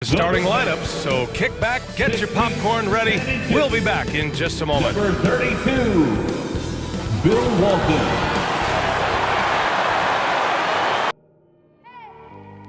Starting lineups, so kick back, get your popcorn ready. We'll be back in just a moment. Number 32, Bill Walton.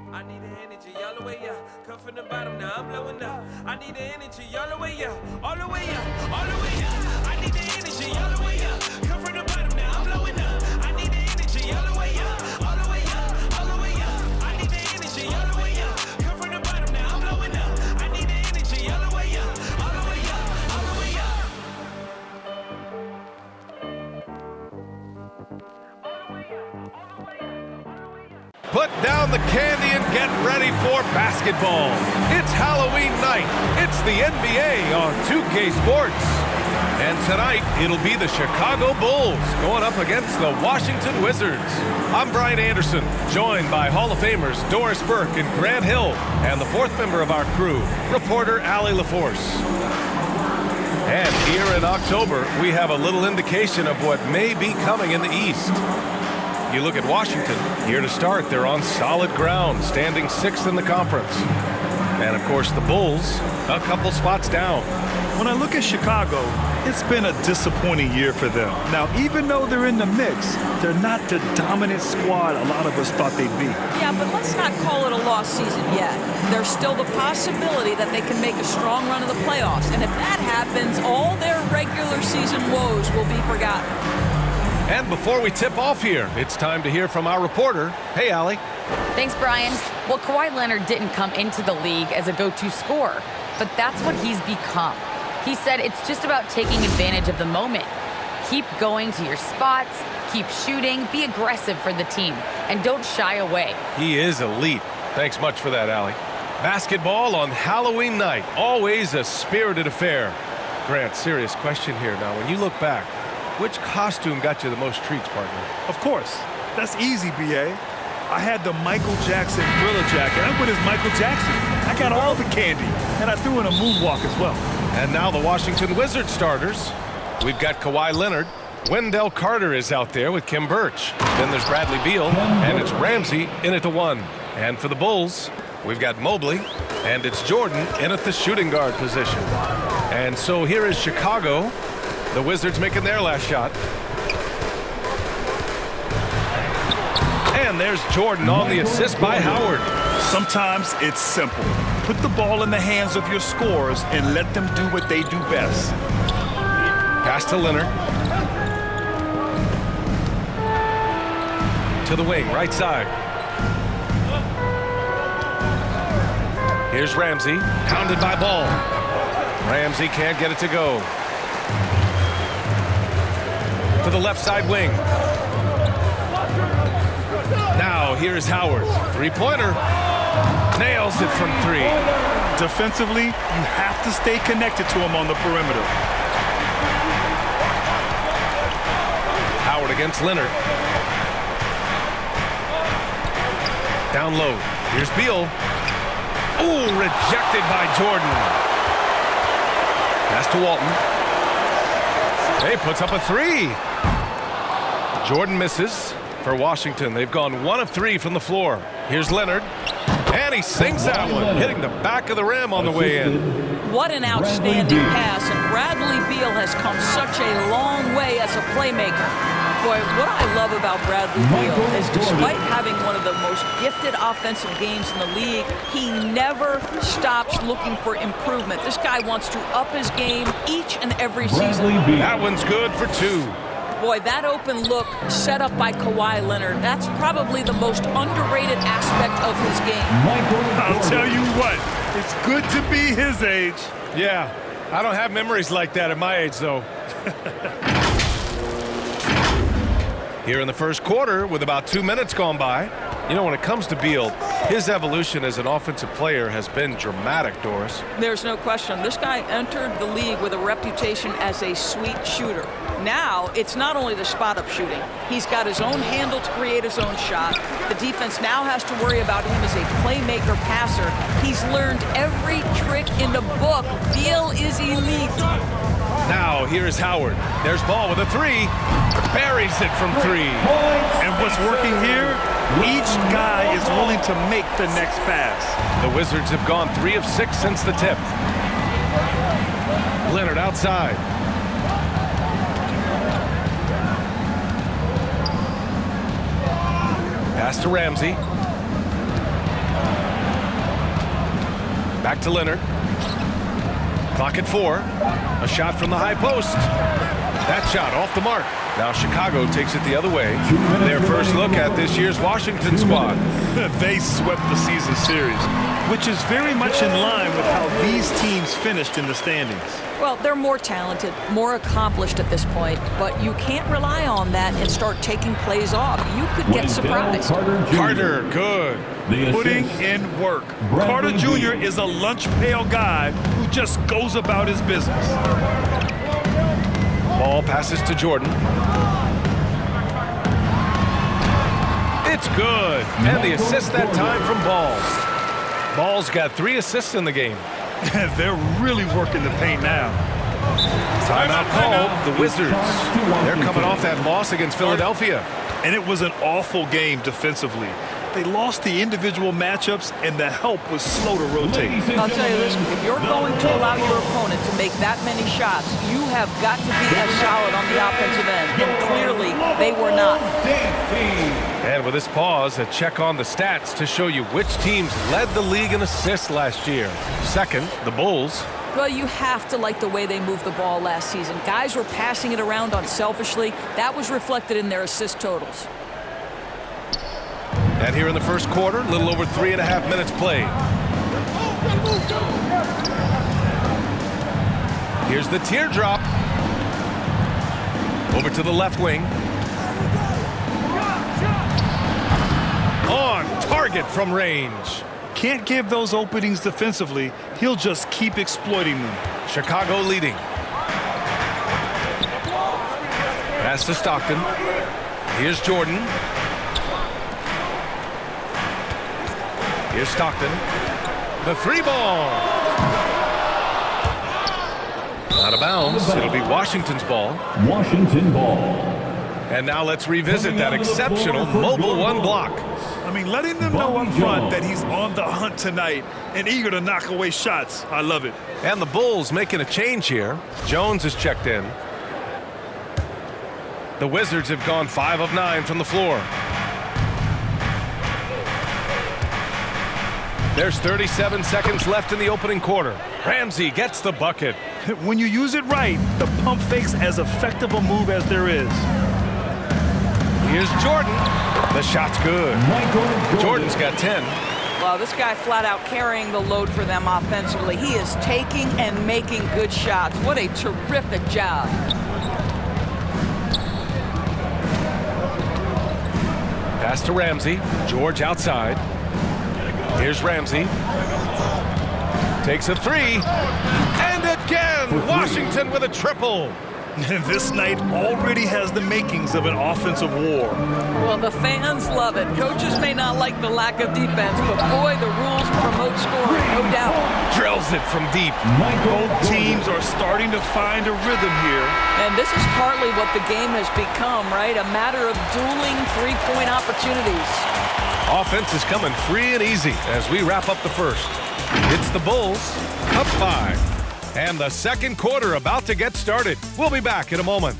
I need the energy all the way up. Come from the bottom, now I'm blowing up. I need the energy all the way up, all the way up, all the way up. I need the energy all the way up. Come from the bottom, now I'm blowing up. I need the energy all the way up, all the way up, all the way up. I need the energy all the way up. Come from the bottom, now I'm blowing up. I need the energy all the way up, all the way up, all the way up. Put down the candy and get ready for basketball. It's Halloween night. It's the NBA on 2K Sports. And tonight, it'll be the Chicago Bulls going up against the Washington Wizards. I'm Brian Anderson, joined by Hall of Famers Doris Burke and Grant Hill, and the fourth member of our crew, reporter Allie LaForce. And here in October, we have a little indication of what may be coming in the East. You look at Washington, here to start, they're on solid ground, standing 6th in the conference. And of course, the Bulls, a couple spots down. When I look at Chicago, it's been a disappointing year for them. Now, even though they're in the mix, they're not the dominant squad a lot of us thought they'd be. Yeah, but let's not call it a lost season yet. There's still the possibility that they can make a strong run of the playoffs. And if that happens, all their regular season woes will be forgotten. And before we tip off here, it's time to hear from our reporter. Hey, Allie. Thanks, Brian. Well, Kawhi Leonard didn't come into the league as a go-to scorer, but that's what he's become. He said it's just about taking advantage of the moment. Keep going to your spots, keep shooting, be aggressive for the team, and don't shy away. He is elite. Thanks much for that, Allie. Basketball on Halloween night, always a spirited affair. Grant, serious question here now. When you look back, which costume got you the most treats, partner? Of course. That's easy, B.A. I had the Michael Jackson Thriller jacket. I went as Michael Jackson. I got all the candy, and I threw in a moonwalk as well. And now the Washington Wizards starters. We've got Kawhi Leonard. Wendell Carter is out there with Kim Birch. Then there's Bradley Beal, and it's Ramsey in at the 1. And for the Bulls, we've got Mobley, and it's Jordan in at the shooting guard position. And so here is Chicago. The Wizards making their last shot. And there's Jordan on the assist by Howard. Sometimes it's simple. Put the ball in the hands of your scorers and let them do what they do best. Pass to Leonard. To the wing, right side. Here's Ramsey, pounded by Ball. Ramsey can't get it to go. To the left side wing. Now here's Howard. Three-pointer. Nails it from 3. Defensively, you have to stay connected to him on the perimeter. Howard against Leonard. Down low. Here's Beal. Ooh, rejected by Jordan. Pass to Walton. He puts up a 3. Jordan misses for Washington. They've gone 1 of 3 from the floor. Here's Leonard. And he sinks that one, hitting the back of the rim on the way in. What an outstanding pass, and Bradley Beal has come such a long way as a playmaker. Boy, what I love about Bradley Beal is despite having one of the most gifted offensive games in the league, he never stops looking for improvement. This guy wants to up his game each and every season. That one's good for 2. Boy, that open look set up by Kawhi Leonard, that's probably the most underrated aspect of his game. I'll tell you what, it's good to be his age. Yeah, I don't have memories like that at my age, though. Here in the first quarter, with about 2 minutes gone by, you know, when it comes to Beal, his evolution as an offensive player has been dramatic, Doris. There's no question. This guy entered the league with a reputation as a sweet shooter. Now, it's not only the spot-up shooting. He's got his own handle to create his own shot. The defense now has to worry about him as a playmaker passer. He's learned every trick in the book. Beal is elite. Now, here's Howard. There's Ball with a 3. Buries it from 3. And what's working here Each guy is willing to make the next pass. The Wizards have gone 3 of 6 since the tip. Leonard outside. Pass to Ramsey. Back to Leonard. Clock at 4. A shot from the high post. That shot off the mark. Now Chicago takes it the other way. Their first look at this year's Washington squad. They swept the season series, which is very much in line with how these teams finished in the standings. Well, they're more talented, more accomplished at this point, but you can't rely on that and start taking plays off. You could get surprised. Carter, good. Putting in work. Carter Jr. is a lunch pail guy who just goes about his business. Ball passes to Jordan. It's good. And the assist that time from Ball. Ball's got 3 assists in the game. They're really working the paint now. Timeout called. The Wizards. They're coming off that loss against Philadelphia. And it was an awful game defensively. They lost the individual matchups, and the help was slow to rotate. I'll tell you this, if you're going to allow your opponent to make that many shots, you have got to be as solid on the offensive end, and clearly they were not. And with this pause, a check on the stats to show you which teams led the league in assists last year. Second, the Bulls. Well, you have to like the way they moved the ball last season. Guys were passing it around unselfishly. That was reflected in their assist totals. And here in the first quarter, a little over 3.5 minutes played. Here's the teardrop. Over to the left wing. On target from range. Can't give those openings defensively. He'll just keep exploiting them. Chicago leading. Pass to Stockton. Here's Jordan. Here's Stockton. The 3 ball. Out of bounds. It'll be Washington's ball. Washington ball. And now let's revisit that exceptional mobile 1 block. I mean, letting them know up front that he's on the hunt tonight and eager to knock away shots. I love it. And the Bulls making a change here. Jones is checked in. The Wizards have gone 5 of 9 from the floor. There's 37 seconds left in the opening quarter. Ramsey gets the bucket. When you use it right, the pump fake's as effective a move as there is. Here's Jordan. The shot's good. Jordan's got 10. Well, this guy flat out carrying the load for them offensively. He is taking and making good shots. What a terrific job. Pass to Ramsey. George outside. Here's Ramsey. Takes a 3. And again, Washington with a triple. This night already has the makings of an offensive war. Well, the fans love it. Coaches may not like the lack of defense, but boy, the rules promote scoring, no doubt. Drills it from deep. Both teams are starting to find a rhythm here. And this is partly what the game has become, right? A matter of dueling three-point opportunities. Offense is coming free and easy as we wrap up the first. It's the Bulls, up 5. And the second quarter about to get started. We'll be back in a moment.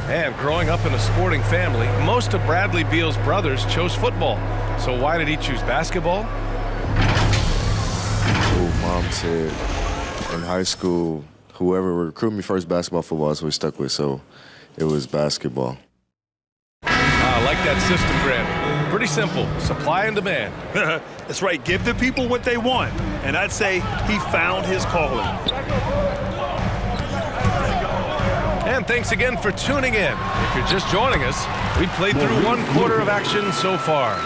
And growing up in a sporting family, most of Bradley Beal's brothers chose football. So why did he choose basketball? Mom said in high school, whoever recruited me first, basketball, football is what we stuck with. So it was basketball. I like that system, Grant. Pretty simple. Supply and demand. That's right. Give the people what they want. And I'd say he found his calling. And thanks again for tuning in. If you're just joining us, we've played through 1 quarter of action so far.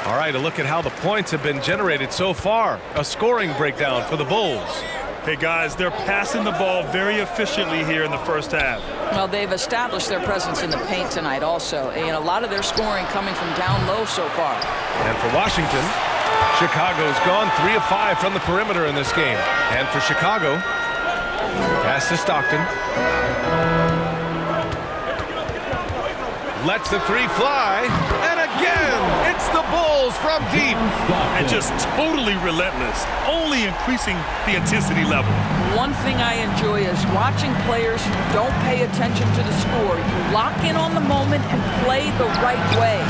All right, a look at how the points have been generated so far. A scoring breakdown for the Bulls. Hey, guys, they're passing the ball very efficiently here in the first half. Well, they've established their presence in the paint tonight also. And a lot of their scoring coming from down low so far. And for Washington, Chicago's gone 3 of 5 from the perimeter in this game. And for Chicago, pass to Stockton. Lets the three fly, and again, it's the Bulls from deep. And just totally relentless, only increasing the intensity level. One thing I enjoy is watching players who don't pay attention to the score. You lock in on the moment and play the right way.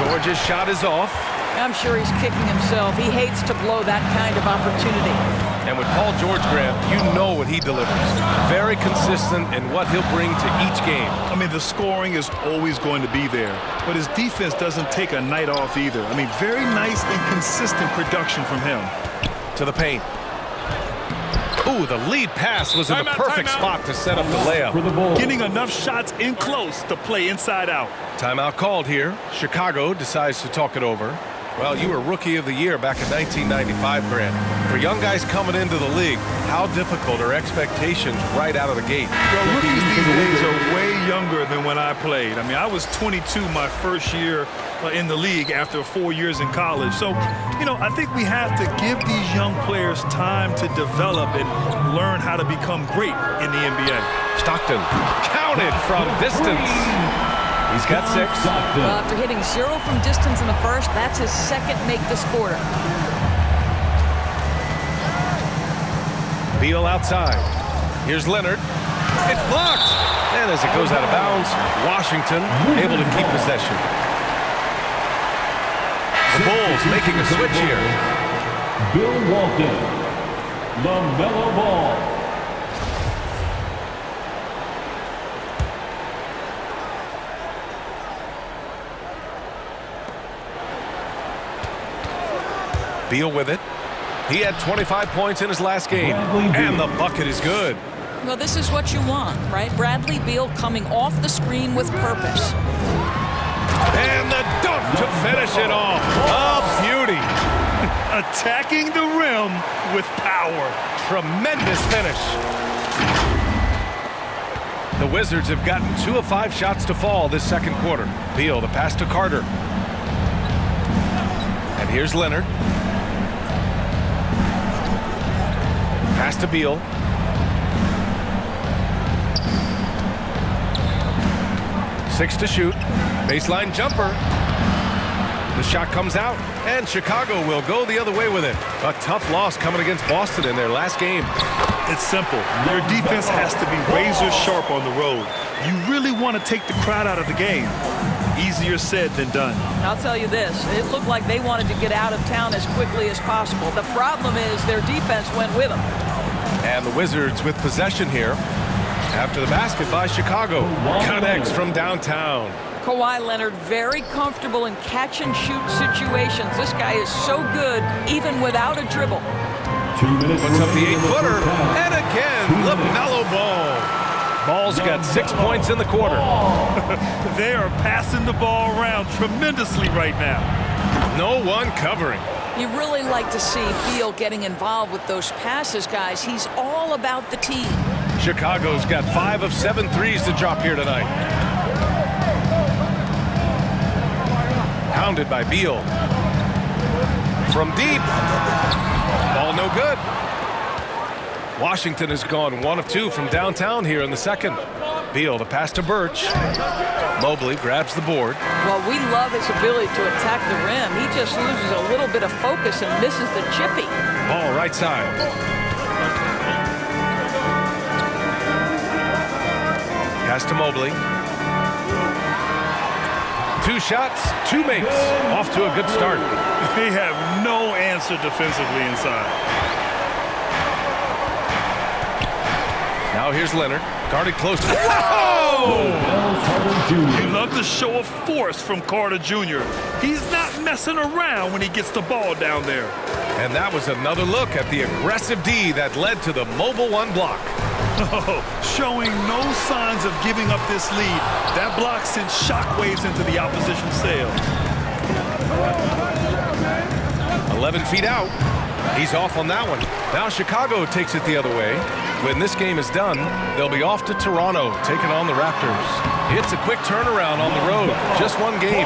George's shot is off. I'm sure he's kicking himself. He hates to blow that kind of opportunity. And with Paul George, Graham, you know what he delivers. Very consistent in what he'll bring to each game. I mean, the scoring is always going to be there, but his defense doesn't take a night off either. I mean, very nice and consistent production from him. To the paint. Ooh, the lead pass was in the perfect spot to set up the layup. Getting enough shots in close to play inside out. Timeout called here. Chicago decides to talk it over. Well, you were Rookie of the Year back in 1995, Grant. For young guys coming into the league, how difficult are expectations right out of the gate? Well, rookies these days are way younger than when I played. I mean, I was 22 my first year in the league after 4 years in college. So, you know, I think we have to give these young players time to develop and learn how to become great in the NBA. Stockton counted from distance. He's got 6. Well, after hitting 0 from distance in the first, that's his second make this quarter. Beal outside. Here's Leonard. It's blocked. And as it goes out of bounds, Washington able to keep possession. The Bulls making a switch here. Bill Walton, LaMelo Ball. Beal with it. He had 25 points in his last game, and the bucket is good. Well, this is what you want, right? Bradley Beal coming off the screen with purpose. And the dunk to finish it off. A beauty. Attacking the rim with power. Tremendous finish. The Wizards have gotten 2 of 5 shots to fall this second quarter. Beal, the pass to Carter. And here's Leonard. Pass to Beal. Six to shoot. Baseline jumper. The shot comes out, and Chicago will go the other way with it. A tough loss coming against Boston in their last game. It's simple. Your defense has to be razor sharp on the road. You really want to take the crowd out of the game. Easier said than done. I'll tell you this, it looked like they wanted to get out of town as quickly as possible. The problem is their defense went with them. And the Wizards with possession here after the basket by Chicago. Connects from downtown. Kawhi Leonard very comfortable in catch-and-shoot situations. This guy is so good even without a dribble. 2 minutes. Puts up the 8-footer, and again, LaMelo Ball. Ball's got 6 points in the quarter. They are passing the ball around tremendously right now. No one covering. You really like to see Beal getting involved with those passes, guys. He's all about the team. Chicago's got 5 of 7 threes to drop here tonight. Pounded by Beal. From deep. Ball no good. Washington has gone 1 of 2 from downtown here in the second. Beal, the pass to Birch. Mobley grabs the board. Well, we love his ability to attack the rim. He just loses a little bit of focus and misses the chippy. Ball right side. Pass to Mobley. 2 shots, 2 makes. Off to a good start. They have no answer defensively inside. Now here's Leonard. Guarded close. Oh! You love the show of force from Carter Jr. He's not messing around when he gets the ball down there. And that was another look at the aggressive D that led to the mobile 1 block. Oh, showing no signs of giving up this lead. That block sent shockwaves into the opposition sail. 11 feet out. He's off on that one. Now Chicago takes it the other way. When this game is done, they'll be off to Toronto, taking on the Raptors. It's a quick turnaround on the road. Just one game.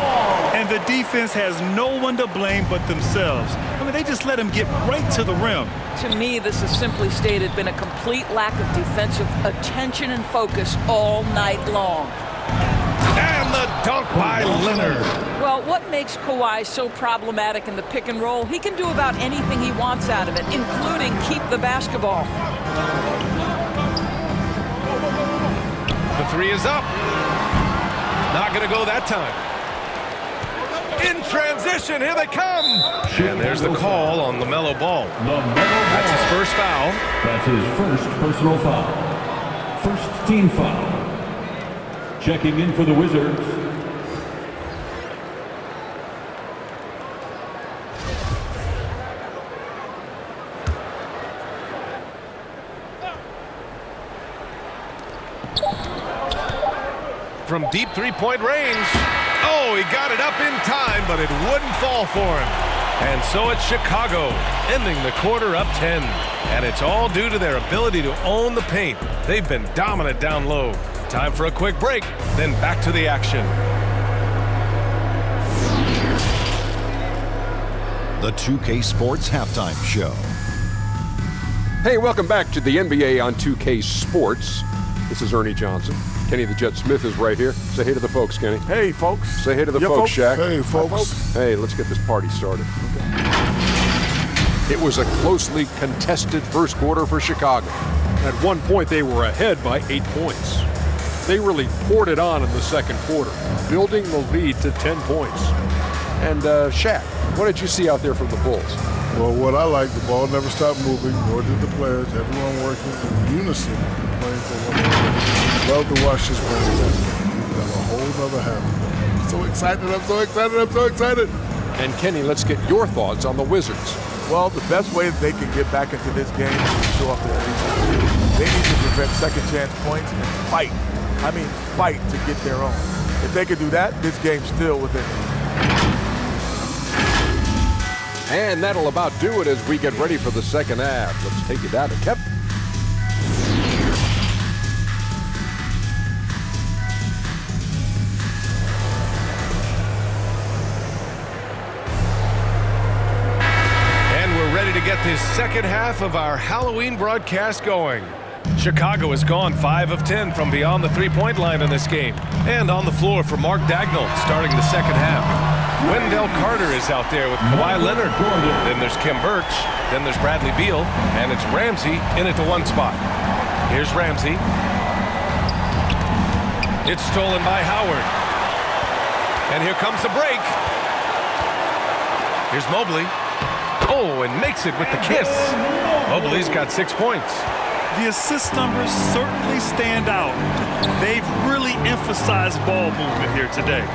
And the defense has no one to blame but themselves. I mean, they just let him get right to the rim. To me, this has simply stated been a complete lack of defensive attention and focus all night long. And the dunk by Leonard. Well, what makes Kawhi so problematic in the pick and roll? He can do about anything he wants out of it, including keep the basketball. The three is up. Not going to go that time. In transition, here they come. And there's the call on LaMelo Ball. That's his first foul. That's his first personal foul. First team foul. Checking in for the Wizards. From deep three-point range. Oh, he got it up in time, but it wouldn't fall for him. And so it's Chicago, ending the quarter up 10. And it's all due to their ability to own the paint. They've been dominant down low. Time for a quick break, then back to the action. The 2K Sports Halftime Show. Hey, welcome back to the NBA on 2K Sports. This is Ernie Johnson. Kenny the Jet Smith is right here. Say hey to the folks, Kenny. Hey, folks. Say hey to the folks, Shaq. Hey, folks. Hi, folks. Hey, let's get this party started. Okay. It was a closely contested first quarter for Chicago. At one point, they were ahead by 8 points. They really poured it on in the second quarter, building the lead to 10 points. And Shaq, what did you see out there from the Bulls? Well, what I like, the ball never stopped moving, nor did the players. Everyone working in unison, playing for one another. Love to watch this brand we have a whole nother half. I'm so excited, I'm so excited, I'm so excited. And Kenny, let's get your thoughts on the Wizards. Well, the best way they can get back into this game is to show up their defense. They need to prevent second chance points and fight. I mean, fight to get their own. If they could do that, this game's still within them. And that'll about do it as we get ready for the second half. Let's take you down to Kevin. And we're ready to get this second half of our Halloween broadcast going. Chicago has gone 5 of 10 from beyond the three-point line in this game. And on the floor for Mark Daigneault starting the second half. Wendell Carter is out there with Kawhi Leonard. Then there's Kim Birch. Then there's Bradley Beal. And it's Ramsey in at the one spot. Here's Ramsey. It's stolen by Howard. And here comes the break. Here's Mobley. Oh, and makes it with the kiss. Mobley's got 6 points. The assist numbers certainly stand out. They've really emphasized ball movement here today.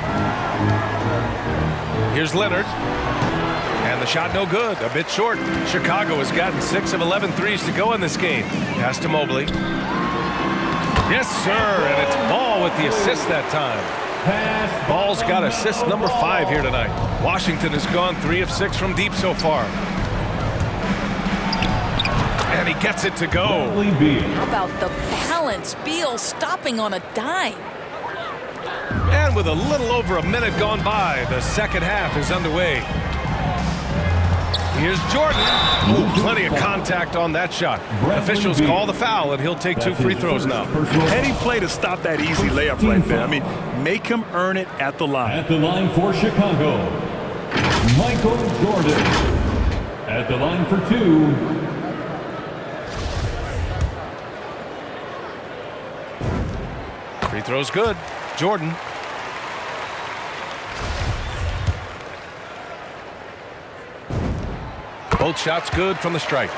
Here's Leonard. And the shot no good, a bit short. Chicago has gotten 6 of 11 threes to go in this game. Pass to Mobley. Yes, sir, and it's Ball with the assist that time. Ball's got assist number 5 here tonight. Washington has gone 3 of 6 from deep so far. And he gets it to go. How about the balance? Beal stopping on a dime. And with a little over a minute gone by, the second half is underway. Here's Jordan. Oh, plenty of contact on that shot. Officials call the foul, and he'll take 2 free throws now. Heady play to stop that easy layup right there. I mean, make him earn it at the line. At the line for Chicago, Michael Jordan. At the line for 2. Free throw's good. Jordan. Both shots good from the stripe.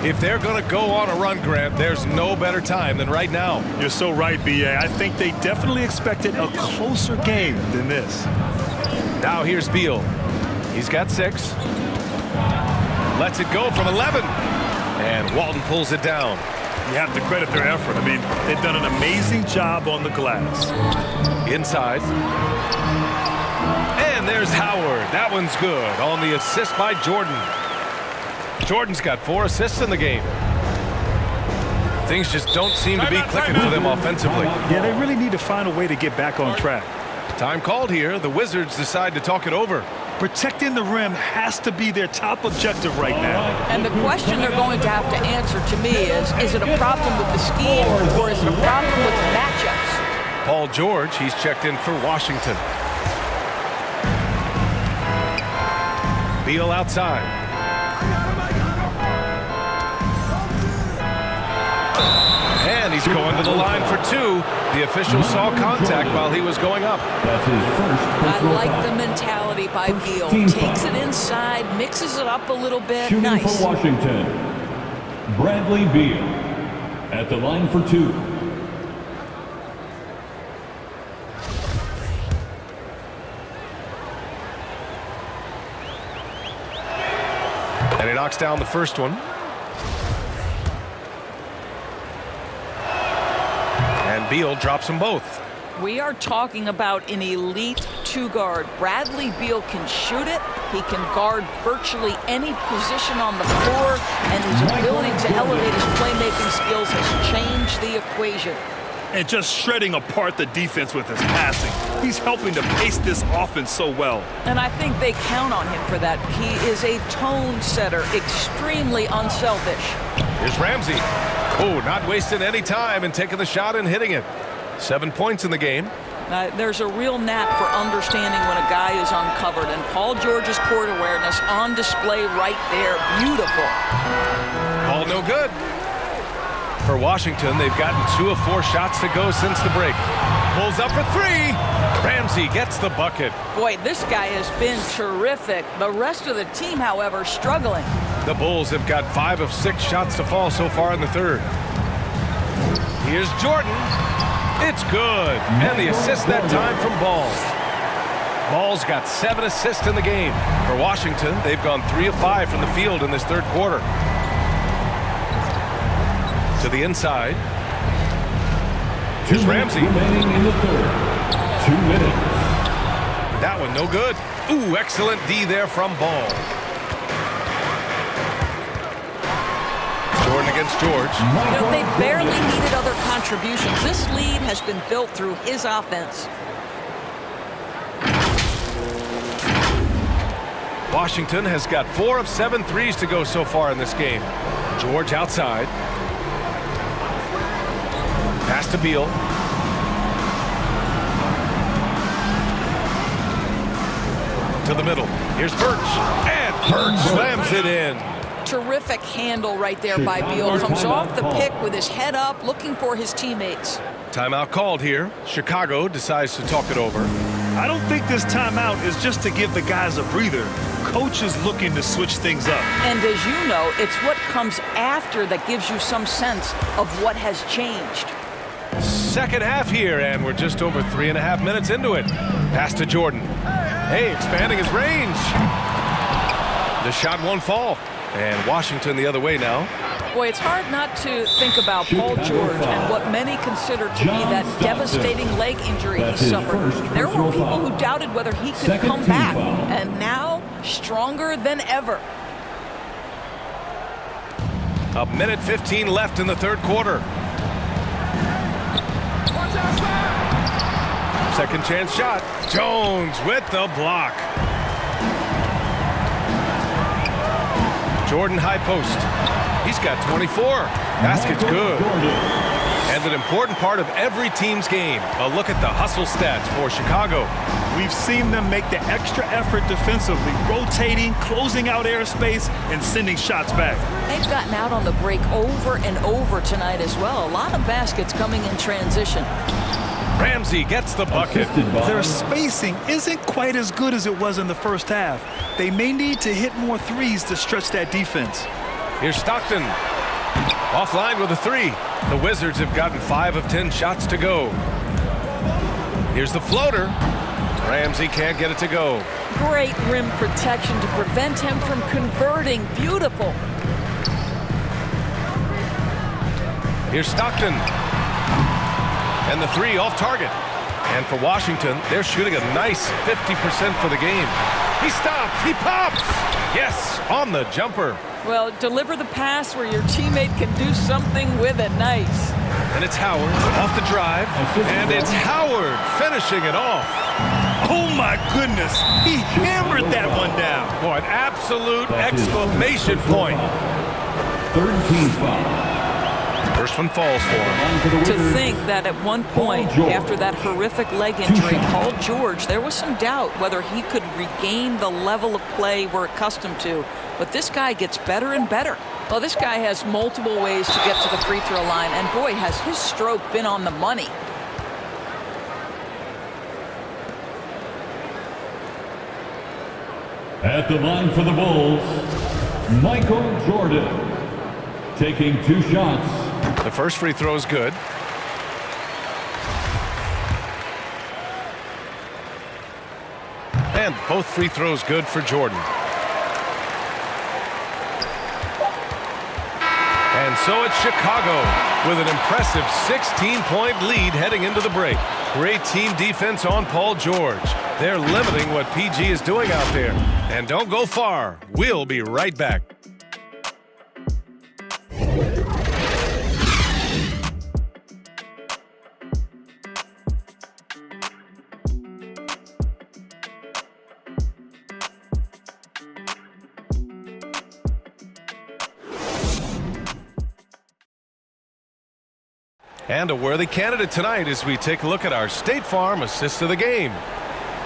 If they're going to go on a run, Grant, there's no better time than right now. You're so right, B.A. I think they definitely expected a closer game than this. Now here's Beal. He's got 6. Lets it go from 11. And Walton pulls it down. You have to credit their effort. I mean, they've done an amazing job on the glass. Inside. And There's Howard. That one's good on the assist by Jordan. Jordan's got 4 assists in the game. Things just don't seem to be clicking for them offensively. Yeah, they really need to find a way to get back on track. Time called here. The Wizards decide to talk it over. Protecting the rim has to be their top objective right now. And the question they're going to have to answer to me is it a problem with the scheme or is it a problem with the matchups? Paul George, he's checked in for Washington. Beal outside. And he's going to the line for 2. The official saw contact while he was going up. That's his first I personal like foul. the mentality by Beal. Team Takes foul. it inside, mixes it up a little bit. Shooting Nice. for Washington, Bradley Beal at the line for 2. And he knocks down the first one. And Beal drops them both. We are talking about an elite 2-guard. Bradley Beal can shoot it. He can guard virtually any position on the floor, and his ability to elevate his playmaking skills has changed the equation. And just shredding apart the defense with his passing. He's helping to pace this offense so well. And I think they count on him for that. He is a tone setter, extremely unselfish. Here's Ramsey. Oh, not wasting any time and taking the shot and hitting it. 7 points in the game. There's a real knack for understanding when a guy is uncovered, and Paul George's court awareness on display right there. Beautiful. All no good. For Washington, they've gotten 2 of 4 shots to go since the break. Pulls up for 3. Ramsey gets the bucket. Boy, this guy has been terrific. The rest of the team, however, struggling. The Bulls have got 5 of 6 shots to fall so far in the third. Here's Jordan. It's good. And the assist that time from Ball. Ball's got 7 assists in the game. For Washington, they've gone 3 of 5 from the field in this third quarter. To the inside. Here's Ramsey. Remaining in the third. 2 minutes. That one no good. Ooh, excellent D there from Ball. Jordan against George. You know, they barely needed other contributions. This lead has been built through his offense. Washington has got 4 of 7 threes to go so far in this game. George outside. Pass to Beal. To the middle. Here's Birch. And Birch slams it in. Terrific handle right there by Beal. Comes off the pick with his head up, looking for his teammates. Timeout called here. Chicago decides to talk it over. I don't think this timeout is just to give the guys a breather. Coach is looking to switch things up. And as you know, it's what comes after that gives you some sense of what has changed. Second half here, and we're just over 3.5 minutes into it. Pass to Jordan. Hey, expanding his range. The shot won't fall. And Washington the other way now. Boy, it's hard not to think about Paul George and what many consider to be that devastating leg injury he suffered. There were people who doubted whether he could come back, and now stronger than ever. 1:15 left in the third quarter. Second chance shot. Jones with the block. Jordan high post. He's got 24. Basket's good. And an important part of every team's game. A look at the hustle stats for Chicago. We've seen them make the extra effort defensively, rotating, closing out airspace, and sending shots back. They've gotten out on the break over and over tonight as well. A lot of baskets coming in transition. Ramsey gets the bucket. Their spacing isn't quite as good as it was in the first half. They may need to hit more threes to stretch that defense. Here's Stockton. Offline with a 3. The Wizards have gotten 5 of 10 shots to go. Here's the floater. Ramsey can't get it to go. Great rim protection to prevent him from converting. Beautiful. Here's Stockton. And the 3 off target. And for Washington, they're shooting a nice 50% for the game. He stops, he pops. Yes, on the jumper. Well, deliver the pass where your teammate can do something with it. Nice. And it's Howard off the drive. And it's Howard finishing it off. Oh my goodness, he hammered that one down. Boy, an absolute exclamation point. Third team foul. First one falls for him. To think that at one point, after that horrific leg injury, Paul George, there was some doubt whether he could regain the level of play we're accustomed to. But this guy gets better and better. Well, this guy has multiple ways to get to the free throw line, and boy, has his stroke been on the money. At the line for the Bulls, Michael Jordan, taking 2 shots. The first free throw is good. And both free throws good for Jordan. And so it's Chicago with an impressive 16-point lead heading into the break. Great team defense on Paul George. They're limiting what PG is doing out there. And don't go far. We'll be right back. And a worthy candidate tonight as we take a look at our State Farm assist of the game.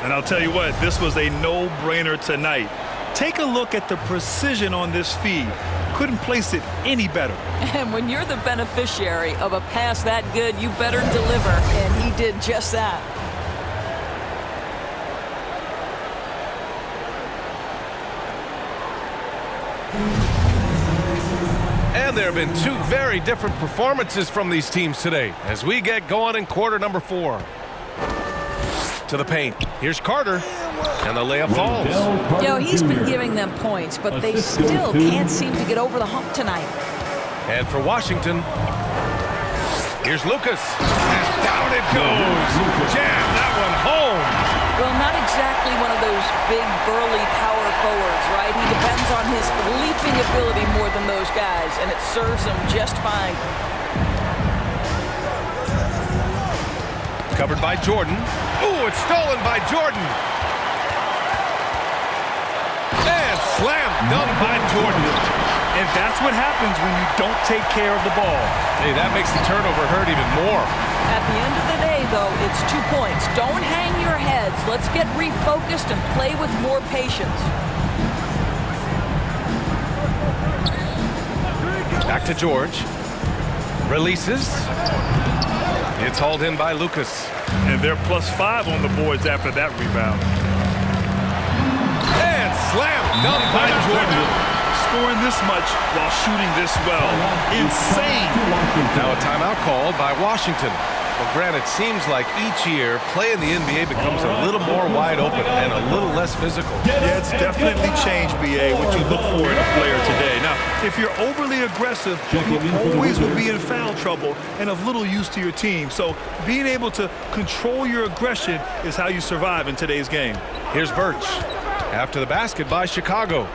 And I'll tell you what, this was a no-brainer tonight. Take a look at the precision on this feed. Couldn't place it any better. And when you're the beneficiary of a pass that good, you better deliver. And he did just that. And there have been 2 very different performances from these teams today as we get going in quarter number 4. To the paint. Here's Carter. And the layup falls. You know, he's been giving them points, but they still can't seem to get over the hump tonight. And for Washington, here's Lucas. And down it goes. Jam that one home. Well, not exactly one of those big, burly power forwards, right? He depends on his leaping ability more than those guys, and it serves him just fine. Covered by Jordan. Ooh, it's stolen by Jordan. And slam dunk by Jordan. And that's what happens when you don't take care of the ball. Hey, that makes the turnover hurt even more. At the end of the day, though, it's 2 points. Don't hang your heads. Let's get refocused and play with more patience. Back to George. Releases. It's hauled in by Lucas. And they're +5 on the boards after that rebound. And slam dunk by Jordan. Scoring this much while shooting this well. Insane. Now a timeout called by Washington. Well, Grant, it seems like each year play in the NBA becomes a little more wide open and a little less physical. Yeah, it's definitely changed, BA, what you look for in a player today. Now, if you're overly aggressive, you always will be in foul trouble and of little use to your team. So being able to control your aggression is how you survive in today's game. Here's Birch. After the basket by Chicago.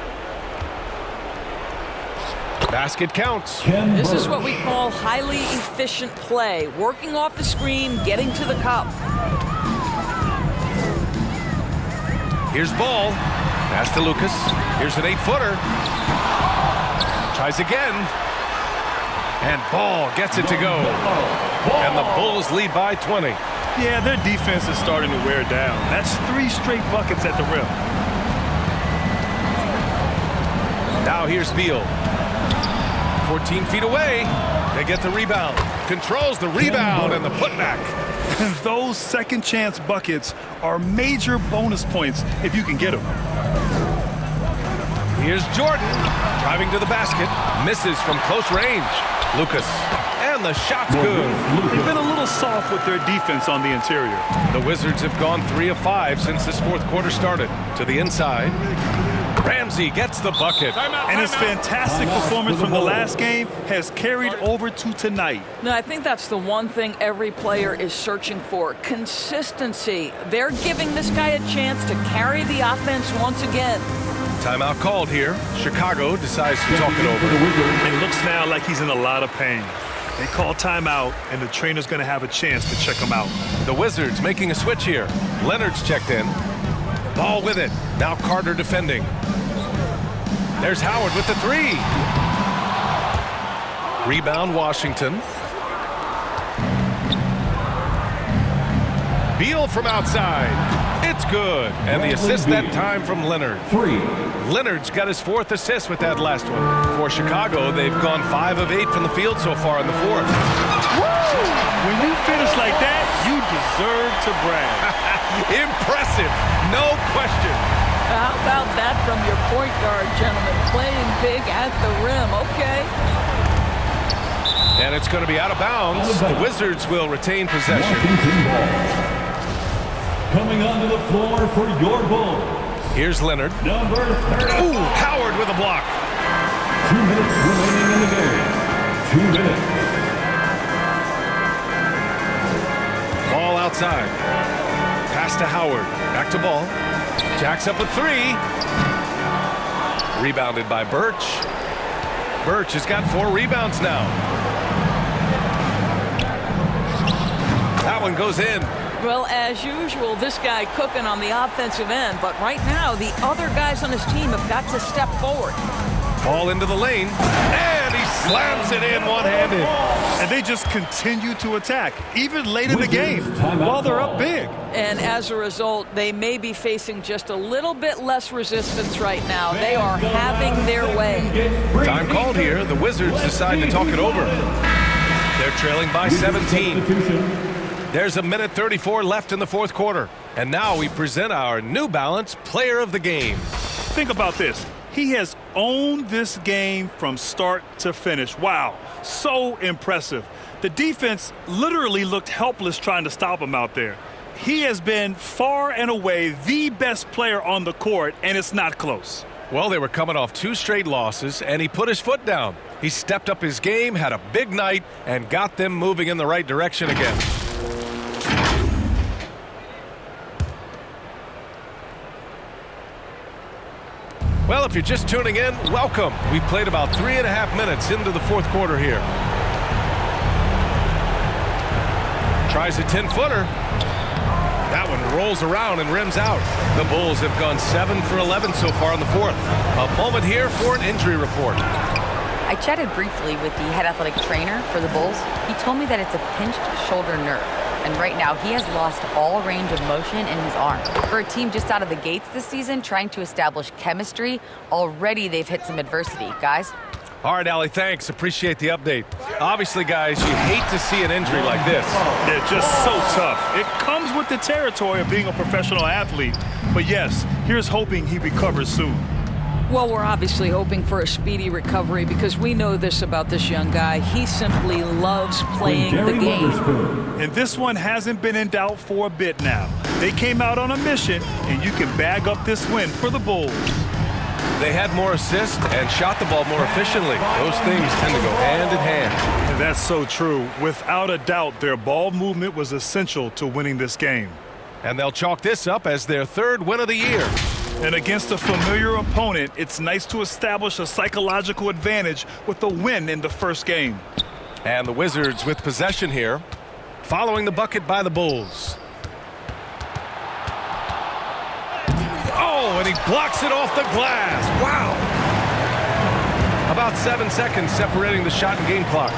Basket counts. This is what we call highly efficient play. Working off the screen, getting to the cup. Here's Ball. Pass to Lucas. Here's an 8-footer. Tries again. And Ball gets it to go. And the Bulls lead by 20. Yeah, their defense is starting to wear down. That's 3 straight buckets at the rim. Now here's Beal. 14 feet away. They get the rebound. Controls the rebound and the putback. And those second chance buckets are major bonus points if you can get them. Here's Jordan driving to the basket. Misses from close range. Lucas. And the shot's good. They've been a little soft with their defense on the interior. The Wizards have gone 3 of 5 since this 4th quarter started. To the inside. Ramsey gets the bucket. And his fantastic performance from the last game has carried over to tonight. No, I think that's the one thing every player is searching for, consistency. They're giving this guy a chance to carry the offense once again. Timeout called here. Chicago decides to talk it over. It looks now like he's in a lot of pain. They call timeout, and the trainer's going to have a chance to check him out. The Wizards making a switch here. Leonard's checked in. Ball with it. Now Carter defending. There's Howard with the three. Rebound, Washington. Beal from outside. It's good. And the assist that time from Leonard. Leonard's got his 4th assist with that last one. For Chicago, they've gone 5 of 8 from the field so far in the 4th. When you finish like that, you deserve to brag. Impressive, no question. How about that from your point guard, gentlemen? Playing big at the rim, okay. And it's going to be out of bounds. The Wizards will retain possession. Coming onto the floor for your Bulls. Here's Leonard. Number 30. Ooh, Howard with a block. 2 minutes remaining in the game. 2 minutes. Ball outside. Pass to Howard. Back to ball. Jacks up a 3. Rebounded by Birch. Birch has got 4 rebounds now. That one goes in. Well, as usual, this guy cooking on the offensive end, but right now the other guys on his team have got to step forward. Ball into the lane, and he slams it in one-handed. And they just continue to attack, even late in the game, while they're up big. And as a result, they may be facing just a little bit less resistance right now. They are having their way. Time called here. The Wizards decide to talk it over. They're trailing by 17. There's a minute 34 left in the 4th quarter. And now we present our New Balance Player of the Game. Think about this. He has owned this game from start to finish. Wow, so impressive. The defense literally looked helpless trying to stop him out there. He has been far and away the best player on the court, and it's not close. Well, they were coming off 2 straight losses, and he put his foot down. He stepped up his game, had a big night, and got them moving in the right direction again. Well, if you're just tuning in, welcome. We played about 3.5 minutes into the 4th quarter here. Tries a 10-footer. That one rolls around and rims out. The Bulls have gone 7 for 11 so far in the 4th. A moment here for an injury report. I chatted briefly with the head athletic trainer for the Bulls. He told me that it's a pinched shoulder nerve. And right now, he has lost all range of motion in his arm. For a team just out of the gates this season, trying to establish chemistry, already they've hit some adversity. Guys? All right, Allie, thanks. Appreciate the update. Obviously, guys, you hate to see an injury like this. They're just so tough. It comes with the territory of being a professional athlete. But yes, here's hoping he recovers soon. Well, we're obviously hoping for a speedy recovery because we know this about this young guy. He simply loves playing the game. And this one hasn't been in doubt for a bit now. They came out on a mission, and you can bag up this win for the Bulls. They had more assists and shot the ball more efficiently. Those things tend to go hand in hand. And that's so true. Without a doubt, their ball movement was essential to winning this game. And they'll chalk this up as their 3rd win of the year. And against a familiar opponent, it's nice to establish a psychological advantage with a win in the first game. And the Wizards with possession here, following the bucket by the Bulls. Oh, and he blocks it off the glass. Wow. About 7 seconds separating the shot and game clocks.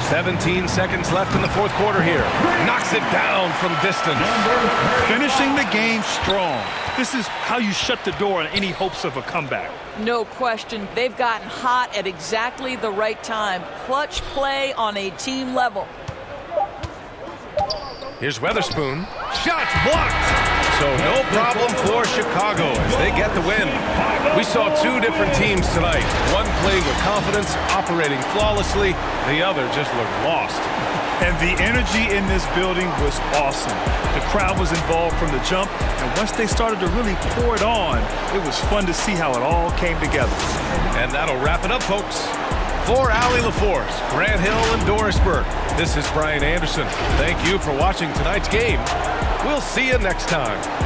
17 seconds left in the 4th quarter here. Knocks it down from distance. Finishing the game strong. This is how you shut the door on any hopes of a comeback. No question. They've gotten hot at exactly the right time. Clutch play on a team level. Here's Weatherspoon. Shots blocked. So no problem for Chicago as they get the win. We saw 2 different teams tonight. One playing with confidence, operating flawlessly. The other just looked lost. And the energy in this building was awesome. The crowd was involved from the jump, and once they started to really pour it on, it was fun to see how it all came together. And that'll wrap it up, folks. For Allie LaForce, Grant Hill, and Dorisburg, this is Brian Anderson. Thank you for watching tonight's game. We'll see you next time.